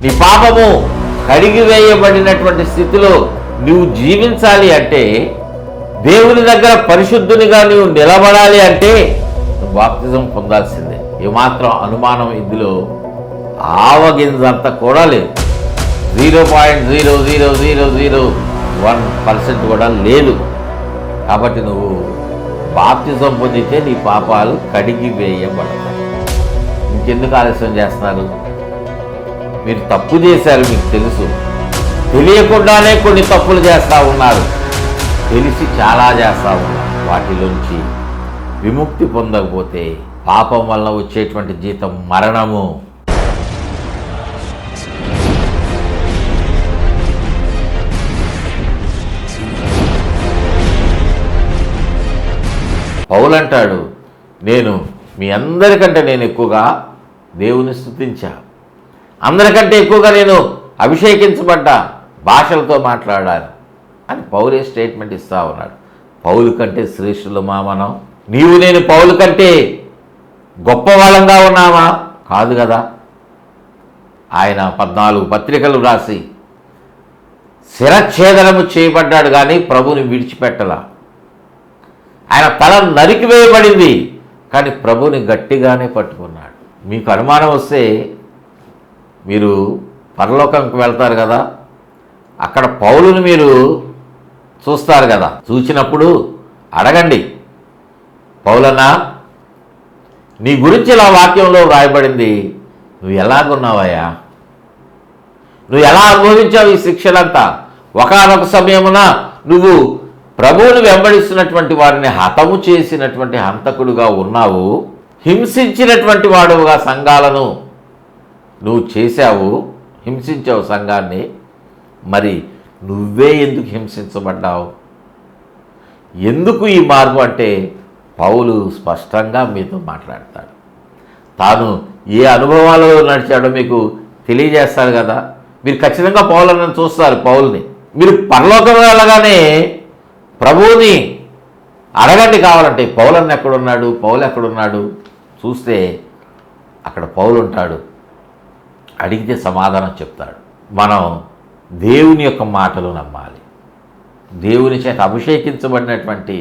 నీ పాపము కడిగివేయబడినటువంటి స్థితిలో నువ్వు జీవించాలి అంటే, దేవుని దగ్గర పరిశుద్ధునిగా నువ్వు నిలబడాలి అంటే నువ్వు బాప్తిజం పొందాల్సిందే. ఏమాత్రం అనుమానం ఇందులో ఆవగింజంత కూడా లేదు. 0.00001% కూడా లేదు. కాబట్టి నువ్వు బాప్తిజం పొందితే నీ పాపాలు కడిగి వేయబడతాయి. ఇంకెందుకు ఆలస్యం చేస్తున్నారు? మీరు తప్పు చేశారు, మీకు తెలుసు. తెలియకుండానే కొన్ని తప్పులు చేస్తూ ఉన్నారు, తెలిసి చాలా చేస్తూ ఉన్నారు. వాటిలోంచి విముక్తి పొందకపోతే పాపం వల్ల వచ్చేటువంటి జీతం మరణము. పౌలు అంటాడు, నేను మీ అందరికంటే నేను ఎక్కువగా దేవుని స్తుతించా, అందరికంటే ఎక్కువగా నేను అభిషేకించబడ్డా, భాషలతో మాట్లాడాను అని పౌలే స్టేట్మెంట్ ఇస్తా ఉన్నాడు. పౌలు కంటే శ్రేష్ఠులమా మనం? నీవు నేను పౌలు కంటే గొప్పవాళ్ళంగా ఉన్నామా? కాదు కదా. ఆయన 14 పత్రికలు రాసి శిరఛేదనము చేయబడ్డాడు, కానీ ప్రభుని విడిచిపెట్టలా. ఆయన తల నరికివేయబడింది, కానీ ప్రభుని గట్టిగానే పట్టుకున్నాడు. మీకు అనుమానం వస్తే మీరు పరలోకంకి వెళ్తారు కదా, అక్కడ పౌలుని మీరు చూస్తారు కదా. చూసినప్పుడు అడగండి, పౌలన్నా నీ గురించి ఇలా వాక్యంలో వ్రాయబడింది, నువ్వు ఎలాగున్నావయ్యా? నువ్వు ఎలా అనుభవించావు ఈ శిక్షలంతా? ఒకానొక సమయమున నువ్వు ప్రభువును వెంబడిస్తున్నటువంటి వారిని హతము చేసినటువంటి హంతకుడుగా ఉన్నావు, హింసించినటువంటి వాడుగా సంఘాలను నువ్వు చేశావు, హింసించావు సంఘాన్ని. మరి నువ్వే ఎందుకు హింసించబడ్డావు? ఎందుకు ఈ మార్పు అంటే పౌలు స్పష్టంగా మీతో మాట్లాడతాడు. తాను ఏ అనుభవాలలో నడిచాడో మీకు తెలియజేస్తాడు కదా. మీరు ఖచ్చితంగా పౌలను చూస్తారు. పౌల్ని మీరు పరలోకం వెళ్ళగానే ప్రభువుని అడగండి కావాలంటే, పౌలన్న ఎక్కడున్నాడు, పౌలు ఎక్కడున్నాడు చూస్తే అక్కడ పౌలు ఉంటాడు. అడిగితే సమాధానం చెప్తాడు. మనం దేవుని యొక్క మాటలు నమ్మాలి, దేవుని చేత అభిషేకించబడినటువంటి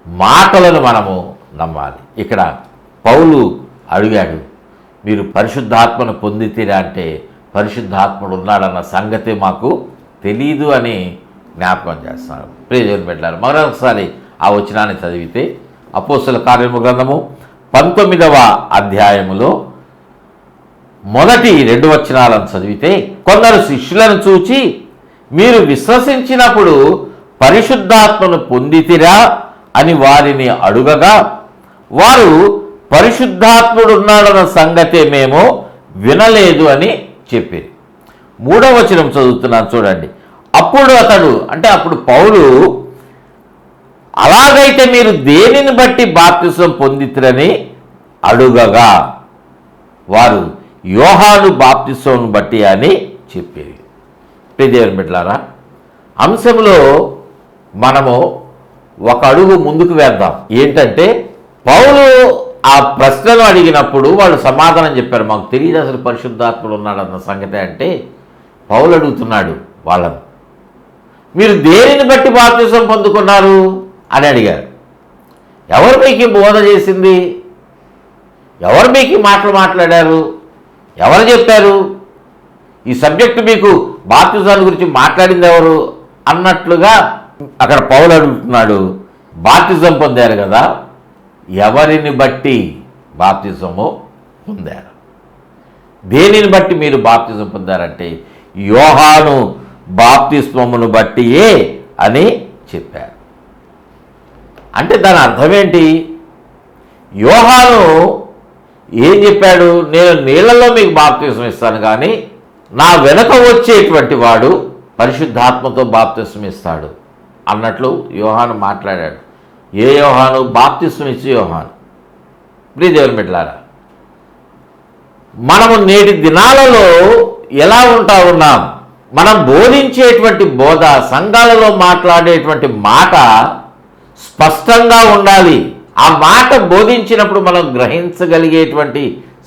మాటలను మనము నమ్మాలి. ఇక్కడ పౌలు అడిగాడు, మీరు పరిశుద్ధాత్మను పొందితేరా అంటే, పరిశుద్ధాత్ముడు ఉన్నాడన్న సంగతి మాకు తెలీదు అని జ్ఞాపకం చేస్తున్నాడు. ప్రియదేవుని బిడ్డలారా, మరొకసారి ఆ వచనాన్ని చదివితే, అపోస్తల కార్యము గ్రంథము 19వ అధ్యాయములో మొదటి 2 వచనాలను చదివితే, కొందరు శిష్యులను చూచి మీరు విశ్వసించినప్పుడు పరిశుద్ధాత్మను పొందితిరా అని వారిని అడుగగా, వారు పరిశుద్ధాత్ముడు ఉన్నాడన్న సంగతే మేము వినలేదు అని చెప్పారు. 3వ వచనం చదువుతున్నాను చూడండి. అప్పుడు అతడు అంటే అప్పుడు పౌలు, అలాగైతే మీరు దేనిని బట్టి బాప్తిసం పొందితిరని అడుగగా, వారు యోహాను బాప్తిసం బట్టి అని చెప్పేది. ప్రియదేవుని బిడ్డలారా, అంశంలో మనము ఒక అడుగు ముందుకు వేద్దాం. ఏంటంటే, పౌలు ఆ ప్రశ్నలు అడిగినప్పుడు వాళ్ళు సమాధానం చెప్పారు, మాకు తెలియదు అసలు పరిశుద్ధాత్ముడు ఉన్నాడన్న సంగతి. అంటే పౌలు అడుగుతున్నాడు వాళ్ళను, మీరు దేనిని బట్టి బాప్తిసం పొందుకున్నారు అని అడిగారు. ఎవరు మీకు బోధ చేసింది? ఎవరు మీకు మాటలు మాట్లాడారు? ఎవరు చెప్పారు? ఈ సబ్జెక్టు మీకు బాప్తిజాల గురించి మాట్లాడింది ఎవరు అన్నట్లుగా అక్కడ పౌలు అడుగుతున్నాడు. బాప్తిజం పొందారు కదా, ఎవరిని బట్టి బాప్తిజము పొందారు? దేనిని బట్టి మీరు బాప్తిజం పొందారంటే, యోహాను బాప్తిస్మమును బట్టియే అని చెప్పారు. అంటే దాని అర్థం ఏంటి? యోహాను ఏం చెప్పాడు? నేను నీళ్లలో మీకు బాప్తిసం ఇస్తాను, కానీ నా వెనక వచ్చేటువంటి వాడు పరిశుద్ధాత్మతో బాప్తిసం ఇస్తాడు అన్నట్లు యోహాను మాట్లాడాడు. ఏ యోహాను? బాప్తిసం ఇచ్చే యోహాను. ప్రియదేవుని బిడ్డలారా, మనము నేటి దినాలలో ఎలా ఉంటా ఉన్నాం? మనం బోధించేటువంటి బోధ, సంఘాలలో మాట్లాడేటువంటి మాట స్పష్టంగా ఉండాలి. ఆ మాట బోధించినప్పుడు మనం గ్రహించగలిగేటువంటి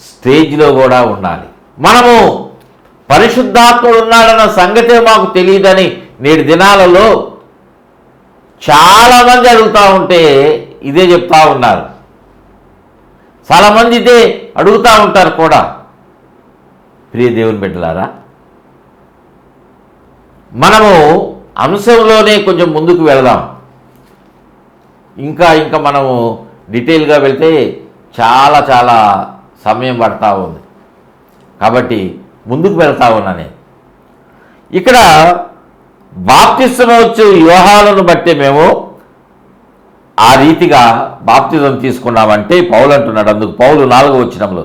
స్టేజ్లో కూడా ఉండాలి. మనము పరిశుద్ధాత్ముడు ఉన్నాడన్న సంగతే మాకు తెలియదని నేటి దినాలలో చాలామంది అడుగుతూ ఉంటే ఇదే చెప్తా ఉన్నారు. చాలామంది ఇదే అడుగుతూ ఉంటారు కూడా. ప్రియ దేవుని బిడ్డలారా, మనము అంశంలోనే కొంచెం ముందుకు వెళదాం. ఇంకా మనము డీటెయిల్గా వెళ్తే చాలా చాలా సమయం పడతా ఉంది. కాబట్టి ముందుకు వెళ్తా ఉన్నా నేను. ఇక్కడ బాప్తిస్మవచ్చు యోహానును బట్టి మేము ఆ రీతిగా బాప్తిజం తీసుకున్నామంటే పౌలు అంటున్నాడు. అందుకు పౌలు 4వ వచనంలో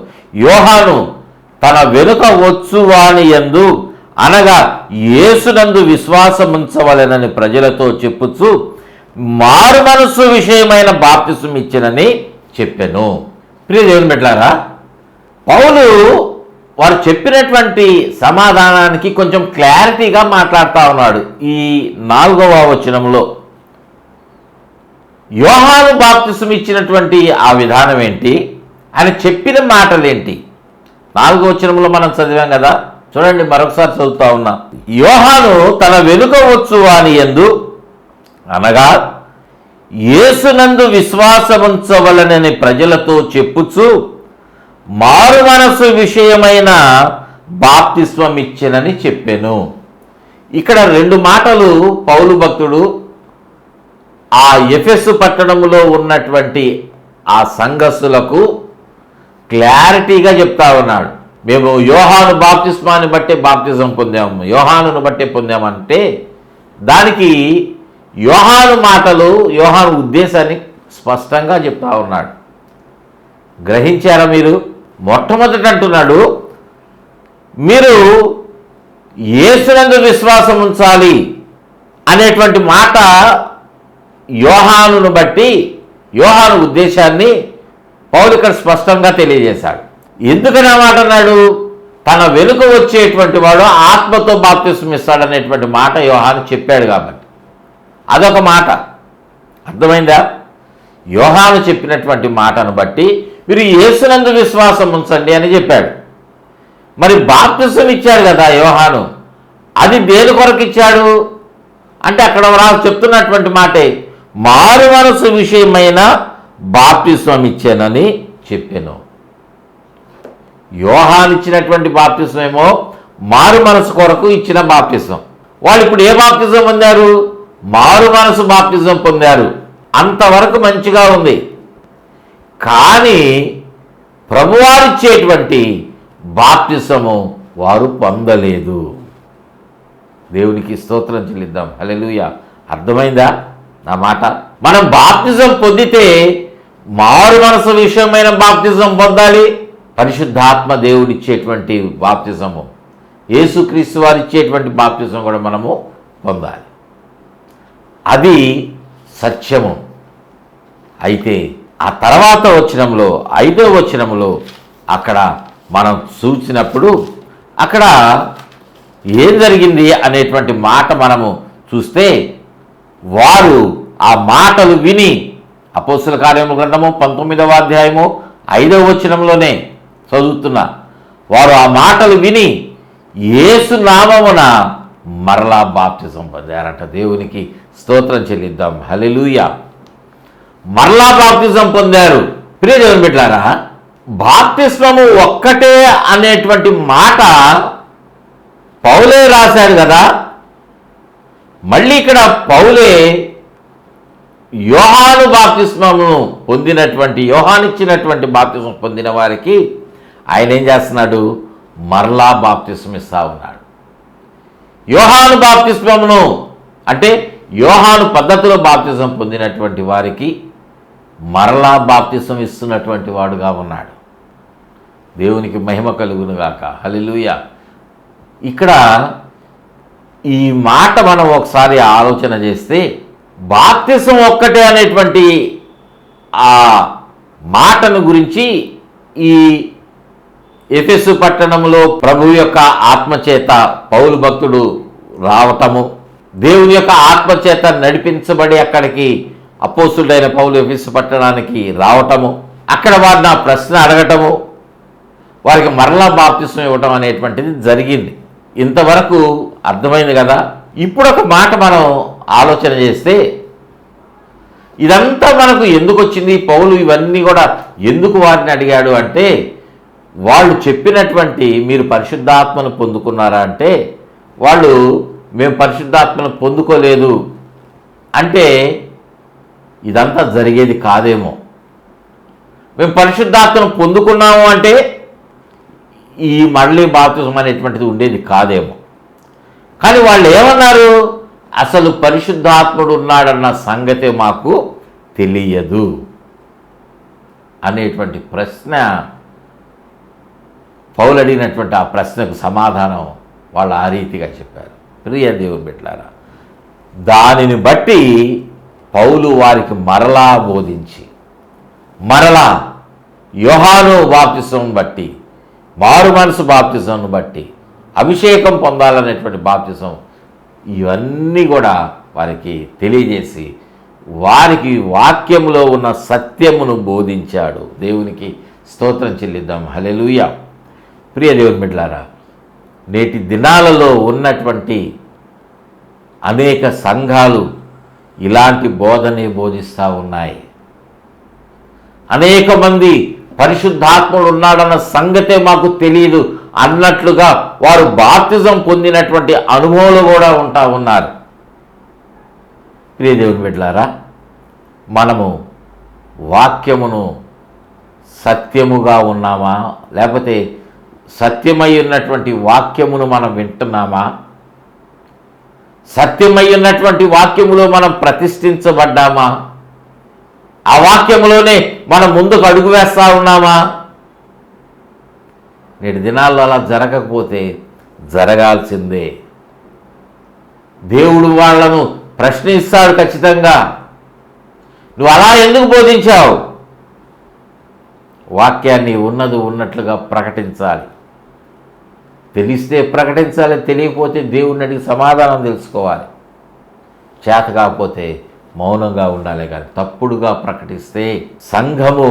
యోహాను తన వెనుక వచ్చువాని యందు అనగా యేసునందు విశ్వాసముంచవలెనని ప్రజలతో చెప్పుచు మారు మనస్సు విషయమైన బాప్తిసం ఇచ్చినని చెప్పెను. ప్రియ దేవుని బిడ్డలారా, పౌలు వారు చెప్పినటువంటి సమాధానానికి కొంచెం క్లారిటీగా మాట్లాడుతూ ఉన్నాడు. ఈ 4వ వచనంలో యోహాను బాప్తిసం ఇచ్చినటువంటి ఆ విధానం ఏంటి, ఆయన చెప్పిన మాటలేంటి, 4వ వచనంలో మనం చదివాం కదా. చూడండి, మరొకసారి చదువుతా ఉన్నా. యోహాను తన వెనుక వచ్చువాని యందు అనగా యేసునందు విశ్వాసముంచవలనని ప్రజలతో చెప్పుచు మారు మనసు విషయమైన బాప్తిస్వం ఇచ్చెనని చెప్పెను. ఇక్కడ 2 మాటలు పౌలు భక్తుడు ఆ ఎఫెసు పట్టణంలో ఉన్నటువంటి ఆ సంఘస్థులకు క్లారిటీగా చెప్తా ఉన్నాడు. మేము యోహాను బాప్తిస్మాన్ని బట్టే బాప్తిజం పొందాము, యోహానును బట్టే పొందామంటే దానికి యోహాను మాటలు, యోహాను ఉద్దేశాన్ని స్పష్టంగా చెప్తా ఉన్నాడు. గ్రహించారా మీరు? మొట్టమొదట అంటున్నాడు, మీరు యేసునందు విశ్వాసం ఉంచాలి అనేటువంటి మాట యోహానును బట్టి యోహాను ఉద్దేశాన్ని పౌలు ఇక్కడ స్పష్టంగా తెలియజేశాడు. ఎందుకని ఆ మాట అన్నాడు? తన వెనుక వచ్చేటువంటి వాడు ఆత్మతో బాప్తిసం ఇస్తాడనేటువంటి మాట యోహాను చెప్పాడు కాబట్టి. అదొక మాట, అర్థమైందా? యోహాను చెప్పినటువంటి మాటను బట్టి మీరు యేసునందు విశ్వాసం ఉంచండి అని చెప్పాడు. మరి బాప్తిసం ఇచ్చాడు కదా యోహాను, అది దేని కొరకు ఇచ్చాడు అంటే అక్కడ చెప్తున్నటువంటి మాటే మారు మనసు విషయమైన బాప్తిసం ఇచ్చానని చెప్పాను. యోహాను ఇచ్చినటువంటి బాప్తిసం ఏమో మారు మనసు కొరకు ఇచ్చిన బాప్తిసం. వాళ్ళు ఇప్పుడు ఏ బాప్తిజం పొందారు? మారు మనసు బాప్తిజం పొందారు. అంతవరకు మంచిగా ఉంది. కానీ ప్రభువారిచ్చేటువంటి బాప్తిసము వారు పొందలేదు. దేవునికి స్తోత్రం చెల్లిద్దాం. హల్లెలూయా. అర్థమైందా నా మాట? మనం బాప్తిజం పొందితే మారు మనసు విషయమైన బాప్తిజం పొందాలి. పరిశుద్ధాత్మ దేవుడిచ్చేటువంటి బాప్తిజము, యేసుక్రీస్తు వారు ఇచ్చేటువంటి బాప్తిజం కూడా మనము పొందాలి. అది సత్యము. అయితే ఆ తర్వాత వచనంలో 5వ వచనంలో అక్కడ మనం చూసినప్పుడు అక్కడ ఏం జరిగింది అనేటువంటి మాట మనము చూస్తే, వారు ఆ మాటలు విని, అపోస్తల కార్యముల గ్రంథము 19వ అధ్యాయము 5వ వచనంలోనే చదువుతున్నా, వారు ఆ మాటలు విని యేసు నామమున మరలా బాప్తిజం పొందారట. దేవునికి స్తోత్రం చెల్లిద్దాం. హల్లెలూయా. మరలా బాప్తిజం పొందారు. ప్రియ దేవుని బిడ్డలారా, బాప్తిస్మము ఒక్కటే అనేటువంటి మాట పౌలే రాశాడు కదా. మళ్ళీ ఇక్కడ పౌలే యోహాను బాప్తిస్మమును పొందినటువంటి, యోహానిచ్చినటువంటి బాప్తిస్మం పొందిన వారికి ఆయన ఏం చేస్తున్నాడు? మరలా బాప్తిస్మం ఇస్తా ఉన్నాడు. యోహాను బాప్తిస్మమును అంటే యోహాను పద్ధతిలో బాప్తిజం పొందినటువంటి వారికి మరలా బాప్తిసం ఇస్తున్నటువంటి వాడుగా ఉన్నాడు. దేవునికి మహిమ కలుగునుగాక. హల్లెలూయా. ఇక్కడ ఈ మాట మనం ఒకసారి ఆలోచన చేస్తే, బాప్తిసం ఒక్కటే అనేటువంటి ఆ మాటను గురించి ఈ ఎఫెసు పట్టణంలో ప్రభు యొక్క ఆత్మచేత పౌలు భక్తుడు రావటము, దేవుని యొక్క ఆత్మచేత నడిపించబడి అక్కడికి అపోస్తుడైన పౌలు ఎఫెసు పట్టణానికి రావటము, అక్కడ వారిని ఆ ప్రశ్న అడగటము, వారికి మరలా బాప్తిసం ఇవ్వటం అనేటువంటిది జరిగింది. ఇంతవరకు అర్థమైంది కదా. ఇప్పుడు ఒక మాట మనం ఆలోచన చేస్తే ఇదంతా మనకు ఎందుకు వచ్చింది, పౌలు ఇవన్నీ కూడా ఎందుకు వారిని అడిగాడు అంటే, వాళ్ళు చెప్పినటువంటి మీరు పరిశుద్ధాత్మను పొందుకున్నారా అంటే, వాళ్ళు మేము పరిశుద్ధాత్మను పొందుకోలేదు అంటే ఇదంతా జరిగేది కాదేమో. మేము పరిశుద్ధాత్మను పొందుకున్నాము అంటే ఈ మళ్ళీ బాప్తిజం అనేటువంటిది ఉండేది కాదేమో. కానీ వాళ్ళు ఏమన్నారు, అసలు పరిశుద్ధాత్ముడు ఉన్నాడన్న సంగతే మాకు తెలియదు అనేటువంటి ప్రశ్న, పౌలు అడిగినటువంటి ఆ ప్రశ్నకు సమాధానం వాళ్ళు ఆ రీతిగా చెప్పారు. ప్రియ దేవుని బిడ్డలారా, దానిని బట్టి పౌలు వారికి మరలా బోధించి, మరలా యోహాను బాప్తిజం బట్టి, మారు మనసు బాప్తిజం బట్టి, అభిషేకం పొందాలనేటువంటి బాప్తిజం, ఇవన్నీ కూడా వారికి తెలియజేసి వారికి వాక్యములో ఉన్న సత్యమును బోధించాడు. దేవునికి స్తోత్రం చెల్లిద్దాం. హల్లెలూయా. ప్రియ దేవుని బిడ్డలారా, నేటి దినాలలో ఉన్నటువంటి అనేక సంఘాలు ఇలాంటి బోధనే బోధిస్తూ ఉన్నాయి. అనేక మంది పరిశుద్ధాత్ముడు ఉన్నాడన్న సంగతే మాకు తెలియదు అన్నట్లుగా వారు బాప్తిజం పొందినటువంటి అనుభవాలు కూడా ఉంటా ఉన్నారు. ప్రియ దేవుని బిడ్డలారా, మనము వాక్యమును సత్యముగా ఉన్నామా, లేకపోతే సత్యమై ఉన్నటువంటి వాక్యమును మనం వింటున్నామా? సత్యమై ఉన్నటువంటి వాక్యములో మనం ప్రతిష్ఠించబడ్డామా? ఆ వాక్యములోనే మనం ముందుకు అడుగు వేస్తూ ఉన్నామా? నేటి దినాల్లో అలా జరగకపోతే జరగాల్సిందే. దేవుడు వాళ్లను ప్రశ్నిస్తాడు ఖచ్చితంగా. నువ్వు అలా ఎందుకు బోధించావు? వాక్యాన్ని ఉన్నది ఉన్నట్లుగా ప్రకటించాలి. తెలిస్తే ప్రకటించాలి, తెలియకపోతే దేవుడిని అడిగి సమాధానం తెలుసుకోవాలి. చేత కాకపోతే మౌనంగా ఉండాలి. కానీ తప్పుడుగా ప్రకటిస్తే సంఘము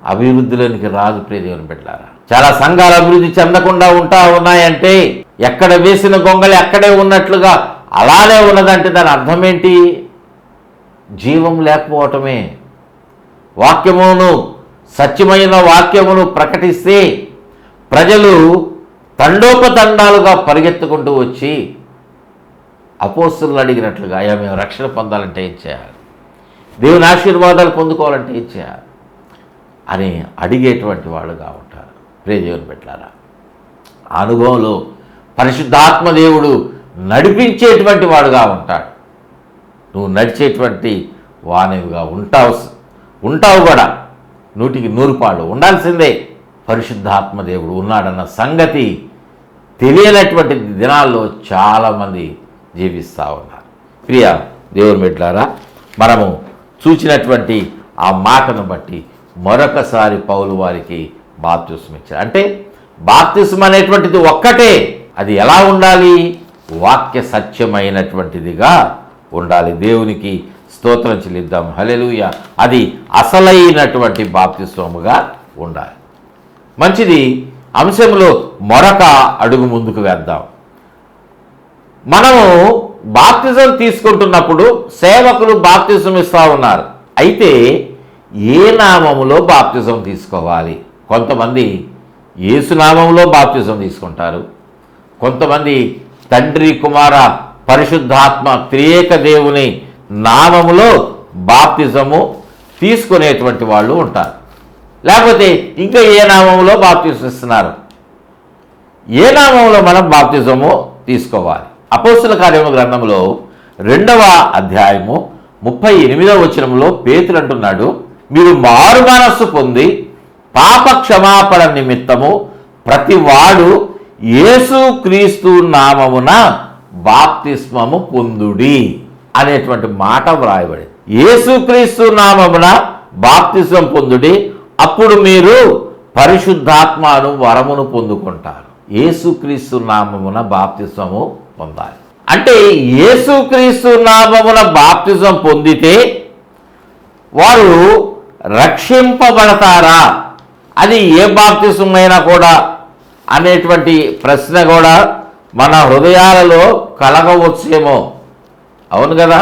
అభివృద్ధిలోనికి రాదు. ప్రియ దేవుని బిడ్డలారా, చాలా సంఘాలు అభివృద్ధి చెందకుండా ఉంటా ఉన్నాయంటే, ఎక్కడ వేసిన గొంగళి అక్కడే ఉన్నట్లుగా అలానే ఉన్నదంటే దాని అర్థం ఏంటి? జీవం లేకపోవటమే. వాక్యమును, సత్యమైన వాక్యమును ప్రకటిస్తే ప్రజలు తండోపతండాలుగా పరిగెత్తుకుంటూ వచ్చి అపోస్తలులు అడిగినట్లుగా, అయ్యా మేము రక్షణ పొందాలంటే ఏం చేయాలి, దేవుని ఆశీర్వాదాలు పొందుకోవాలంటే ఏం చేయాలి అని అడిగేటువంటి వాళ్ళుగా ఉంటారు. ప్రియ దేవుని బిడ్డలారా, అనుభవంలో పరిశుద్ధాత్మ దేవుడు నడిపించేటువంటి వాడుగా ఉంటాడు. నువ్వు నడిచేటువంటి వానివిగా ఉంటావు కూడా. 100% పాడు ఉండాల్సిందే. పరిశుద్ధాత్మ దేవుడు ఉన్నాడన్న సంగతి తెలియనటువంటి దినాల్లో చాలామంది జీవిస్తూ ఉన్నారు. ప్రియ దేవుని బిడ్డలారా, మనము చూసినటువంటి ఆ మాటను బట్టి మరొకసారి పౌలు వారికి బాప్తిస్మం ఇచ్చారు. అంటే బాప్తిస్మం అనేటువంటిది ఒక్కటే. అది ఎలా ఉండాలి? వాక్య సత్యమైనటువంటిదిగా ఉండాలి. దేవునికి స్తోత్రం చెల్లిద్దాం. హల్లెలూయా. అది అసలైనటువంటి బాప్తిస్మముగా ఉండాలి. మంచిది. అంశంలో మరొక అడుగు ముందుకు వేద్దాం. మనము బాప్తిజం తీసుకుంటున్నప్పుడు సేవకులు బాప్తిజం ఇస్తూ ఉన్నారు. అయితే ఏ నామములో బాప్తిజం తీసుకోవాలి? కొంతమంది యేసు నామములో బాప్తిజం తీసుకుంటారు. కొంతమంది తండ్రి, కుమార, పరిశుద్ధాత్మ త్రియేక దేవుని నామములో బాప్తిజము తీసుకునేటువంటి వాళ్ళు ఉంటారు. లేకపోతే ఇంకా ఏ నామములో బాప్తిజం ఇస్తున్నారు? ఏ నామములో మనం బాప్తిజము తీసుకోవాలి? అపోస్తల కార్యముల గ్రంథంలో 2వ అధ్యాయము 38వ వచనంలో పేతురు అంటున్నాడు, మీరు మారు మనస్సు పొంది పాప క్షమాపణ నిమిత్తము ప్రతివాడు యేసు క్రీస్తు నామమున బాప్తిస్మము పొందుడి అనేటువంటి మాట వ్రాయబడింది. యేసుక్రీస్తు నామమున బాప్తిస్మం పొందుడి, అప్పుడు మీరు పరిశుద్ధాత్మను వరమును పొందుకుంటారు. యేసుక్రీస్తు నామమున బాప్తిస్మము పొందాలి. అంటే యేసుక్రీస్తు నామమున బాప్తిస్మం పొందితే వారు రక్షింపబడతారా? అది ఏ బాప్తిస్మం అయినా కూడా అనేటువంటి ప్రశ్న కూడా మన హృదయాలలో కలగవచ్చేమో. అవును కదా,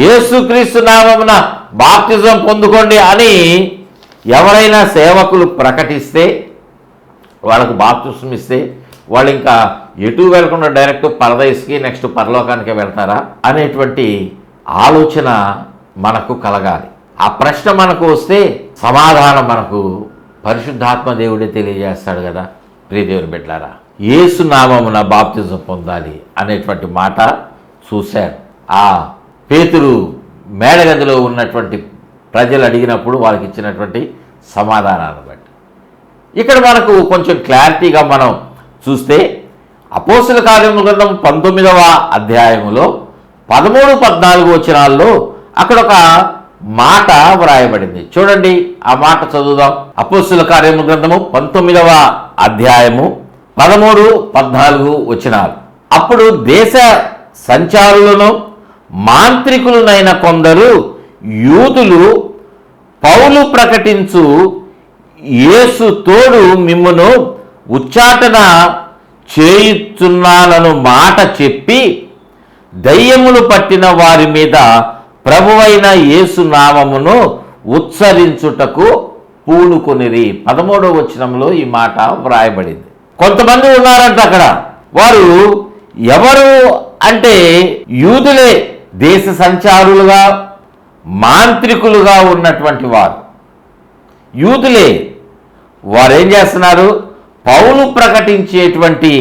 యేసుక్రీస్తు నామమున బాప్తిజం పొందుకోండి అని ఎవరైనా సేవకులు ప్రకటిస్తే, వాళ్ళకు బాప్తిజం ఇస్తే వాళ్ళు ఇంకా ఎటు వెళ్లకుండా డైరెక్ట్ పరదేశికి నెక్స్ట్ పరలోకానికి వెళ్తారా అనేటువంటి ఆలోచన మనకు కలగాలి. ఆ ప్రశ్న మనకు వస్తే సమాధానం మనకు పరిశుద్ధాత్మ దేవుడే తెలియజేస్తాడు కదా. ప్రియదేవుని బిడ్డలారా, యేసు నామమున బాప్తిజం పొందాలి అనేటువంటి మాట చూశారు. ఆ పేతురు మేడగదిలో ఉన్నటువంటి ప్రజలు అడిగినప్పుడు వాళ్ళకి ఇచ్చినటువంటి సమాధానాన్ని బట్టి ఇక్కడ మనకు కొంచెం క్లారిటీగా మనం చూస్తే అపోస్తల కార్యముల గ్రంథం 19వ అధ్యాయములో 13-14 వచనాల్లో అక్కడ ఒక మాట వ్రాయబడింది. చూడండి, ఆ మాట చదువుదాం. అపోస్తల కార్యముల గ్రంథము 19వ అధ్యాయము 13-14 వచనాలు. అప్పుడు దేశ సంచారులను మాంత్రికులనైన కొందరు యూదులు పౌలు ప్రకటించు యేసు తోడు మిమ్మును ఉచ్చాటన చేయుచున్నానను మాట చెప్పి దయ్యములు పట్టిన వారి మీద ప్రభువైన యేసు నామమును ఉచ్చరించుటకు పూనుకొనిరి. 13వ వచనంలో ఈ మాట వ్రాయబడింది. కొంతమంది ఉన్నారంట అక్కడ. వారు ఎవరు అంటే యూదులే, దేశ సంచారులుగా మాంత్రికులుగా ఉన్నటువంటి వారు యూదులే. వారు ఏం చేస్తున్నారు? పౌలు ప్రకటించేటువంటి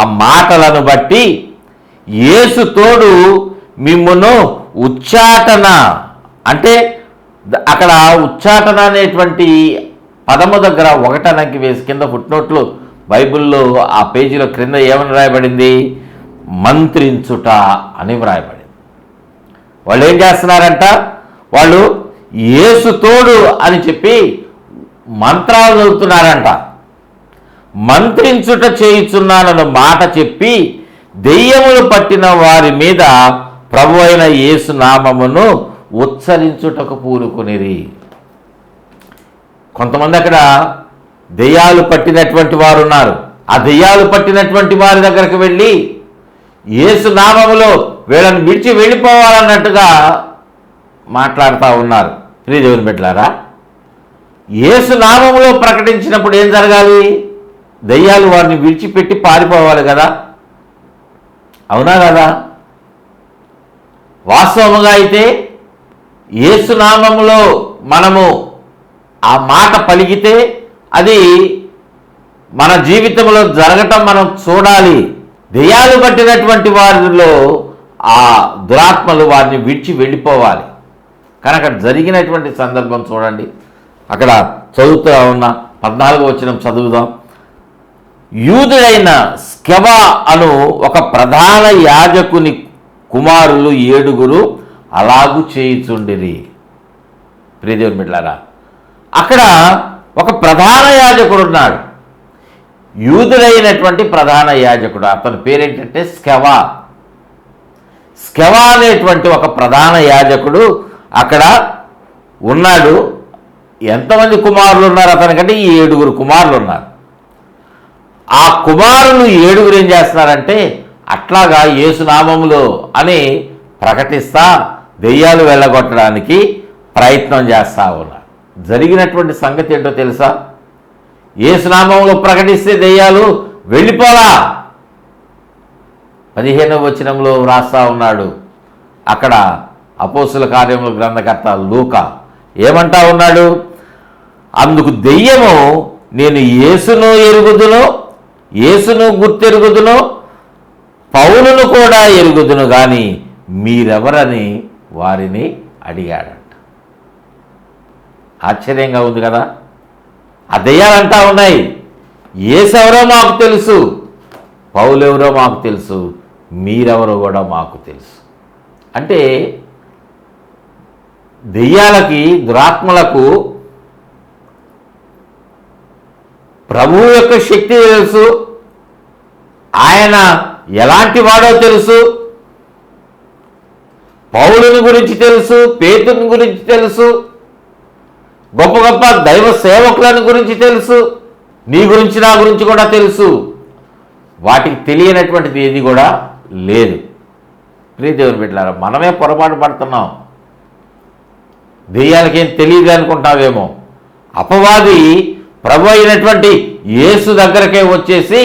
ఆ మాటలను బట్టి యేసు తోడు మిమ్మును ఉచ్చాటన, అంటే అక్కడ ఉచ్చాటన అనేటువంటి పదము దగ్గర ఒకటనకి వేసి కింద ఫుట్నోట్లు బైబిల్లో ఆ పేజీలో క్రింద ఏమని రాయబడింది? మంత్రించుట అని వ్రాయబడింది. వాళ్ళు ఏం చేస్తున్నారంట? వాళ్ళు యేసు తోడు అని చెప్పి మంత్రాలు చదువుతున్నారంట. మంత్రించుట చేయుచున్నానన్న మాట చెప్పి దెయ్యములు పట్టిన వారి మీద ప్రభు అయిన యేసు నామమును ఉచ్చరించుటకు పూనుకొనిరి. కొంతమంది అక్కడ దెయ్యాలు పట్టినటువంటి వారు ఉన్నారు. ఆ దెయ్యాలు పట్టినటువంటి వారి దగ్గరకు వెళ్ళి యేసు నామములో వీళ్ళని విడిచి వెళ్ళిపోవాలన్నట్టుగా మాట్లాడుతూ ఉన్నారు. ప్రియదేవుని బిడ్డలారా, యేసు నామములో ప్రకటించినప్పుడు ఏం జరగాలి? దెయ్యాలు వారిని విడిచిపెట్టి పారిపోవాలి కదా. అవునా కదా? వాస్తవముగా అయితే యేసు నామములో మనము ఆ మాట పలికితే అది మన జీవితంలో జరగటం మనం చూడాలి. దెయ్యాలు పట్టినటువంటి వారిలో ఆ దురాత్మలు వారిని విడిచి వెళ్ళిపోవాలి. కానీ అక్కడ జరిగినటువంటి సందర్భం చూడండి. అక్కడ చదువుతూ ఉన్న 14వ వచనం చదువుదాం. యూదుడైన స్కెవా అను ఒక ప్రధాన యాజకుని కుమారులు 7 అలాగు చేయుచుండిరి. ప్రియదేవుని బిడ్డలారా, అక్కడ ఒక ప్రధాన యాజకుడు ఉన్నాడు. యూదుడైనటువంటి ప్రధాన యాజకుడు. అతని పేరేంటంటే స్కెవా. స్కెవా అనేటువంటి ఒక ప్రధాన యాజకుడు అక్కడ ఉన్నాడు. ఎంతమంది కుమారులు ఉన్నారు అతనికంటే? 7 కుమారులు ఉన్నారు. ఆ కుమారులు 7 ఏం చేస్తున్నారంటే అట్లాగా యేసునామములో అని ప్రకటిస్తా దెయ్యాలు వెళ్ళగొట్టడానికి ప్రయత్నం చేస్తూ ఉన్నారు. జరిగినటువంటి సంగతి ఏంటో తెలుసా? యేసునామములో ప్రకటిస్తే దెయ్యాలు వెళ్ళిపోలా. 15వ వచనంలో వ్రాస్తా ఉన్నాడు. అక్కడ అపోస్తుల కార్యముల గ్రంథకర్త లూకా ఏమంటా ఉన్నాడు? అందుకు దెయ్యము, నేను యేసును ఎరుగుదును, యేసును గుర్తెరుగుదును, పౌలును కూడా ఎరుగుదును గాని మీరెవరని వారిని అడిగాడంట. ఆశ్చర్యంగా ఉంది కదా. ఆ దెయ్యాలంటా ఉన్నాయి, యేసు ఎవరో మాకు తెలుసు, పౌలు ఎవరో మాకు తెలుసు, మీరెవరో కూడా మాకు తెలుసు. అంటే దెయ్యాలకి, దురాత్మలకు ప్రభువు యొక్క శక్తి తెలుసు, ఆయన ఎలాంటి వాడో తెలుసు, పౌలుని గురించి తెలుసు, పేతుని గురించి తెలుసు, గొప్ప గొప్ప దైవ సేవకులను గురించి తెలుసు, నీ గురించి నా గురించి కూడా తెలుసు. వాటికి తెలియనటువంటిది ఏది కూడా లేదు. ప్రియ దేవుని బిడ్డలారా, మనమే పొరపాటు పడుతున్నాం. దెయ్యాలకేం తెలియదు అనుకుంటావేమో. అపవాది ప్రభు అయినటువంటి యేసు దగ్గరకే వచ్చేసి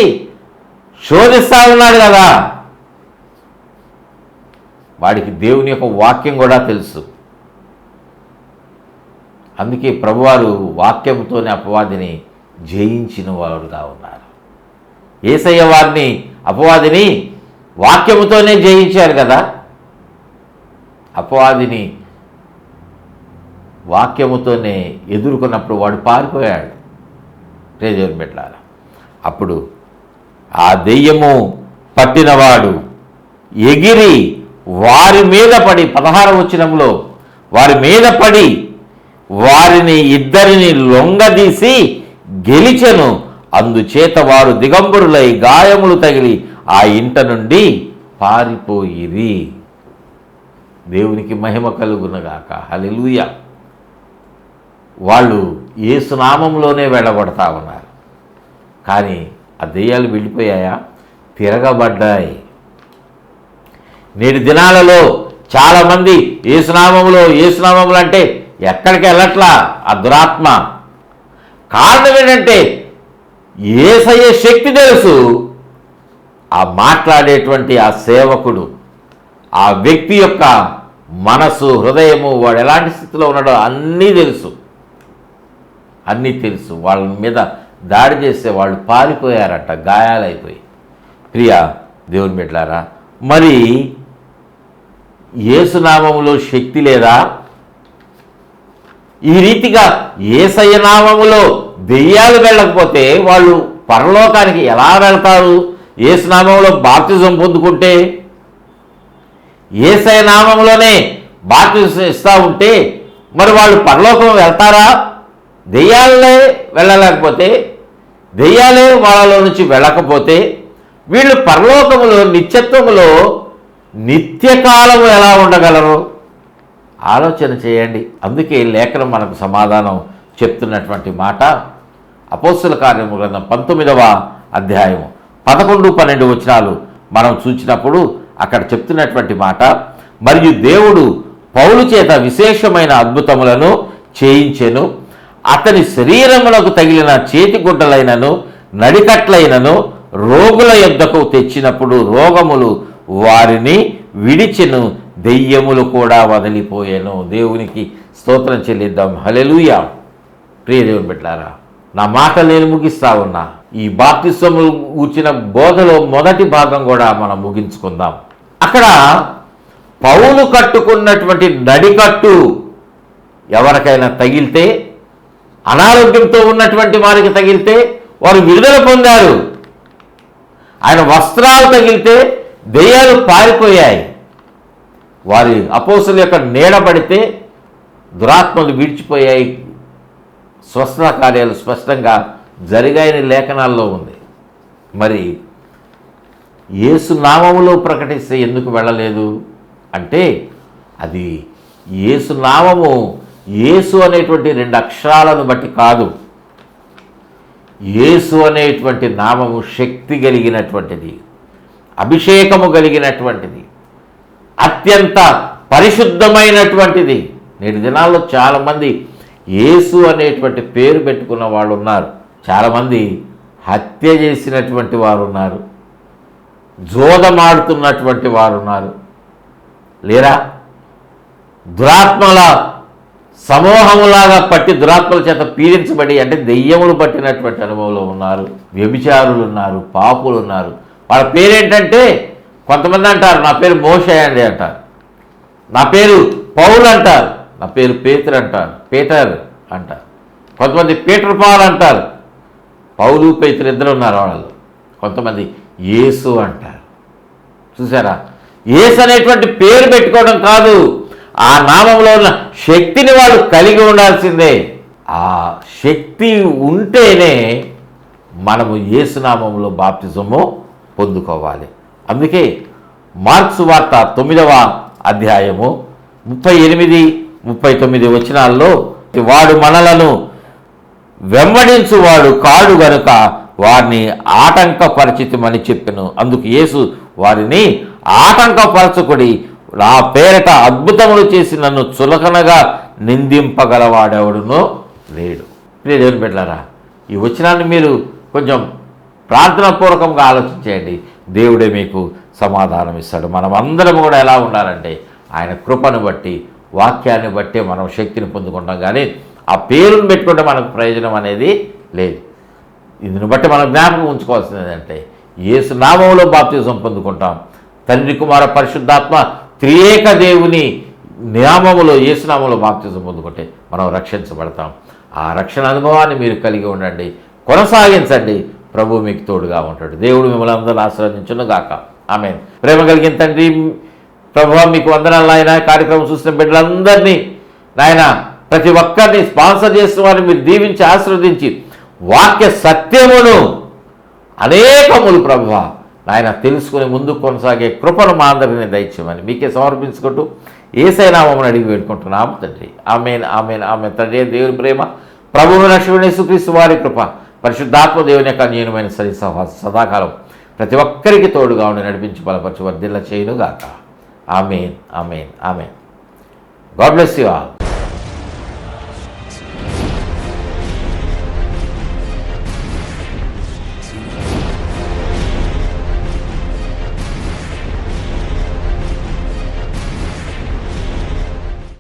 శోధిస్తా ఉన్నాడు కదా. వాడికి దేవుని యొక్క వాక్యం కూడా తెలుసు. అందుకే ప్రభువారు వాక్యంతోనే అపవాదిని జయించిన వారుగా ఉన్నారు. యేసయ్య వారిని అపవాదిని వాక్యముతోనే జయించారు కదా. అపవాదిని వాక్యముతోనే ఎదుర్కొన్నప్పుడు వాడు పారిపోయాడు. దేవుని బిడ్డలారా, అప్పుడు ఆ దెయ్యము పట్టినవాడు ఎగిరి వారి మీద పడి 16వ వచనంలో వారి మీద పడి వారిని ఇద్దరిని లొంగదీసి గెలిచెను. అందుచేత వారు దిగంబరులై గాయములు తగిలి ఆ ఇంట నుండి పారిపోయిరి. దేవునికి మహిమ కలుగునగాక. హల్లెలూయా. వాళ్ళు యేసు నామములోనే వెళ్ళగొడతా ఉన్నారు. కానీ ఆ దెయ్యాలు వెళ్ళిపోయాయా? తిరగబడ్డాయి. నేటి దినాలలో చాలామంది యేసునామములు అంటే ఎక్కడికి వెళ్ళట్లా ఆ దురాత్మ. కారణం ఏంటంటే యేసయ్య శక్తి తెలుసు. ఆ మాట్లాడేటువంటి ఆ సేవకుడు, ఆ వ్యక్తి యొక్క మనసు, హృదయము, వాడు ఎలాంటి స్థితిలో ఉన్నాడో అన్నీ తెలుసు. వాళ్ళ మీద దాడి చేస్తే వాళ్ళు పారిపోయారట, గాయాలైపోయి. ప్రియ దేవుని బిడ్డలారా, మరి యేసునామములో శక్తి లేదా? ఈ రీతిగా యేసయ్య నామములో దెయ్యాలు వెళ్ళకపోతే వాళ్ళు పరలోకానికి ఎలా వెళ్తారు? యేసునామంలో బాప్తిజం పొందుకుంటే, యేసయ్య నామంలోనే బాప్తిజం ఇస్తూ ఉంటే మరి వాళ్ళు పరలోకం వెళ్తారా? దెయ్యాలే వెళ్ళలేకపోతే, దెయ్యాలే వాళ్ళలో నుంచి వెళ్ళకపోతే వీళ్ళు పరలోకములో నిత్యత్వములో నిత్యకాలము ఎలా ఉండగలరు? ఆలోచన చేయండి. అందుకే లేఖనం మనకు సమాధానం చెప్తున్నటువంటి మాట అపోస్తల కార్యముల గ్రంథం 19వ అధ్యాయము 11-12 వచనాలు మనం చూసినప్పుడు అక్కడ చెప్తున్నటువంటి మాట, మరియు దేవుడు పౌలు చేత విశేషమైన అద్భుతములను చేయించెను. అతని శరీరములకు తగిలిన చేతిగుడ్డలైనను నడికట్లైనను రోగుల యొద్దకు తెచ్చినప్పుడు రోగములు వారిని విడిచెను, దెయ్యములు కూడా వదిలిపోయాను. దేవునికి స్తోత్రం చెల్లిద్దాం. హల్లెలూయా. ప్రియ దేవుని బిడ్డలారా, నా మాట నేను ముగిస్తా ఉన్నా. ఈ బాప్తిస్మము కూర్చిన బోధలో మొదటి భాగం కూడా మనం ముగించుకుందాం. అక్కడ పౌలు కట్టుకున్నటువంటి నడికట్టు ఎవరికైనా తగిలితే, అనారోగ్యంతో ఉన్నటువంటి వారికి తగిలితే వారు విడుదల పొందారు. ఆయన వస్త్రాలు తగిలితే దెయ్యాలు పారిపోయాయి. వారి అపోస్తుల యొక్క నీడబడితే దురాత్మలు విడిచిపోయాయి. స్వస్థత కార్యాలు స్పష్టంగా జరిగాయని లేఖనాల్లో ఉంది. మరి యేసు నామములో ప్రకటిస్తే ఎందుకు వెళ్ళలేదు అంటే, అది యేసు నామము యేసు అనేటువంటి 2 అక్షరాలను బట్టి కాదు. యేసు అనేటువంటి నామము శక్తి కలిగినటువంటిది, అభిషేకము కలిగినటువంటిది, అత్యంత పరిశుద్ధమైనటువంటిది. నేటి దినాల్లో చాలామంది యేసు అనేటువంటి పేరు పెట్టుకున్న వాళ్ళు ఉన్నారు. చాలామంది హత్య చేసినటువంటి వారు ఉన్నారు, జోదమాడుతున్నటువంటి వారు ఉన్నారు, లేరా దురాత్మల సమూహములాగా పట్టి దురాత్మల చేత పీడించబడి, అంటే దెయ్యములు పట్టినటువంటి అనుభవంలో ఉన్నారు. వ్యభిచారులు ఉన్నారు, పాపులు ఉన్నారు. వాళ్ళ పేరేంటంటే, కొంతమంది అంటారు నా పేరు మోషే అండి అంటారు, నా పేరు పౌలు అంటారు, నా పేరు పేతురు అంటారు, పీటర్ అంటారు, కొంతమంది పీటర్ పాల్ అంటారు. పౌలు పేతురు ఇద్దరు ఉన్నారు వాళ్ళు. కొంతమంది యేసు అంటారు. చూసారా, యేసు అనేటువంటి పేరు పెట్టుకోవడం కాదు, ఆ నామంలో ఉన్న శక్తిని వాళ్ళు కలిగి ఉండాల్సిందే. ఆ శక్తి ఉంటేనే మనము యేసునామంలో బాప్తిజము పొందుకోవాలి. అందుకే మార్క్సు వార్త 9వ అధ్యాయము 38-39 వచనాల్లో, వాడు మనలను వెంబడించువాడు కాడు గనుక వారిని ఆటంకపరిచితమని చెప్పెను. అందుకు యేసు వారిని ఆటంకపరచుకుడి, నా పేరట అద్భుతములు చేసి నన్ను చులకనగా నిందింపగలవాడెవడునో లేడు. దేవుని బిడ్డలారా, ఈ వచనాన్ని మీరు కొంచెం ప్రార్థనాపూర్వకంగా ఆలోచించేయండి. దేవుడే మీకు సమాధానం ఇస్తాడు. మనం అందరం కూడా ఎలా ఉండాలంటే ఆయన కృపను బట్టి, వాక్యాన్ని బట్టి మనం శక్తిని పొందుకుంటాం. కానీ ఆ పేరును పెట్టుకుంటే మనకు ప్రయోజనం అనేది లేదు. ఇందుని బట్టి మనం జ్ఞాపకం ఉంచుకోవాల్సింది ఏంటంటే యేసు నామములో బాప్తిజం పొందుకుంటాం. తండ్రి, కుమార, పరిశుద్ధాత్మ త్రియేక దేవుని నామములో, యేసు నామములో బాప్తిజం పొందుకుంటే మనం రక్షించబడతాం. ఆ రక్షణ అనుభవాన్ని మీరు కలిగి ఉండండి, కొనసాగించండి. ప్రభు మీకు తోడుగా ఉంటాడు. దేవుడు మిమ్మల్ని అందరూ ఆశీర్వదించును గాక. ఆమేన్. ప్రేమ కలిగిన తండ్రి, ప్రభువా మీకు వందనాలు నాయన. కార్యక్రమం చూసిన బిడ్డలందరినీ నాయన, ప్రతి ఒక్కరిని స్పాన్సర్ చేసిన వారిని మీరు దీవించి ఆశీర్వదించి వాక్య సత్యమును అనేకములు ప్రభువా నాయన తెలుసుకుని ముందుకు కొనసాగే కృపను మా అందరినీ దయచేయమని మీకే సమర్పించుకుంటూ యేసయ్య నామమున అడిగి వేడుకుంటున్నాము తండ్రి. ఆమేన్, ఆమేన్, ఆమేన్. తండ్రి దేవుని ప్రేమ, ప్రభువు రక్షకుడైన యేసుక్రీస్తు వారి కృప, పరిశుద్ధాత్మ దేవుని యొక్క అన్యోన్యమైన సదాకాలం ప్రతి ఒక్కరికి తోడుగా ఉండి నడిపించి బలపరచు వర్ధిల్ల చేయునుగాక. Amen, amen, amen. God bless you all.